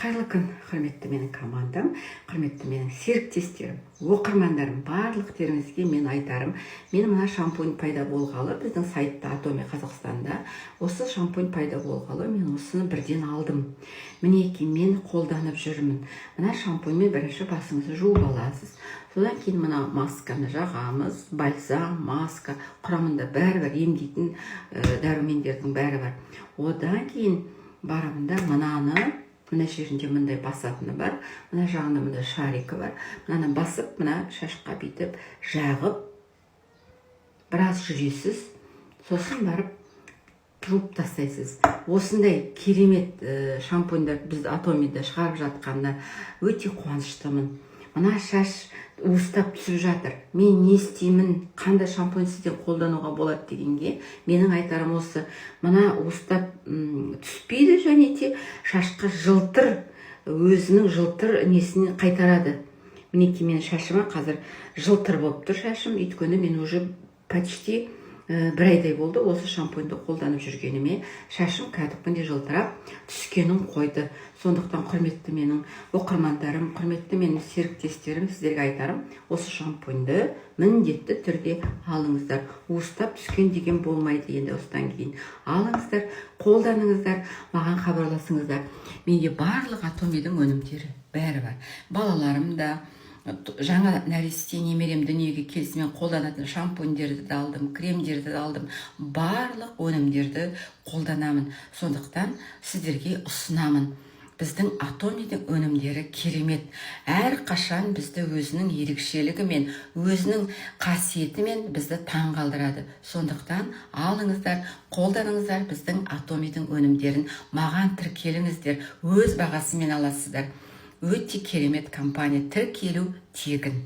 Қайырлы күн, құрметті менің командам, құрметті менің серіктестерім, оқырмандарым, барлықтеріңізге мен айтарым, мен мына шампунь пайда болғалы, біздің сайтта Atomy Қазақстанда осы шампунь пайда болғалы, мен осыны бірден алдым. Мінекей мен қолданып жүрмін. Мына шампуньмен бірінші басыңызды жуып аласыз. Содан кейін мына масканы жағамыз, бальзам, маска, құрамында бәрі емдейтін дәрумендердің бәрі бар. Одан кейін барымында мына жерінде мындай басатыны бар, мына жағында мындай шарики бар. Мынаны басып, мына шашқа бүйтіп жағып, біраз жүресіз, сосын барып жуып тастайсыз. Осындай керемет шампуньдар біз Atomy'да шығарып жатқанына өте қуаныштымын. Мына шаш уыстап түсіп жатыр. Мен не істеймін, қандай шампунь сізден қолдануға болады дегенге, менің айтарым осы. Мына уыстап түспейді және де шашқа жылтыр, өзінің жылтыр несін қайтарады. Мінекей менің шашыма қазір жылтыр болып тұр шашым, өйткені мен уже почти бір айдай болды осы шампуньді қолданып жүргеніме. Шашым кәдімгідей жылтырап түскенін қойды. Сондықтан құрметті менің оқырмандарым, құрметті менің серіктестерім, сіздерге айтарым, осы шампуньді міндетті түрде алыңыздар. Уыстап түскен деген болмайды енді осыдан кейін. Алыңыздар, қолданыңыздар, маған хабарласыңыздар. Менде барлық Atomy'дің өнімдері бәрі бар. Балаларым да, жаңа нәресте немерем дүниеге келісімен қолданатын шампуньдерді де алдым, кремдерді де алдым. Барлық өнімдерді қолданамын. Сондықтан сіздерге ұсынамын. Біздің Atomy'дің өнімдері керемет. Әр қашан бізді өзінің ерекшелігімен, өзінің қасиетімен бізді таңғалдырады. Сондықтан алыңыздар, қолданыңыздар біздің Atomy'дің өнімдерін. Маған тіркеліңіздер, өз бағасымен аласыздар. Өте керемет компания, тіркелу тегін.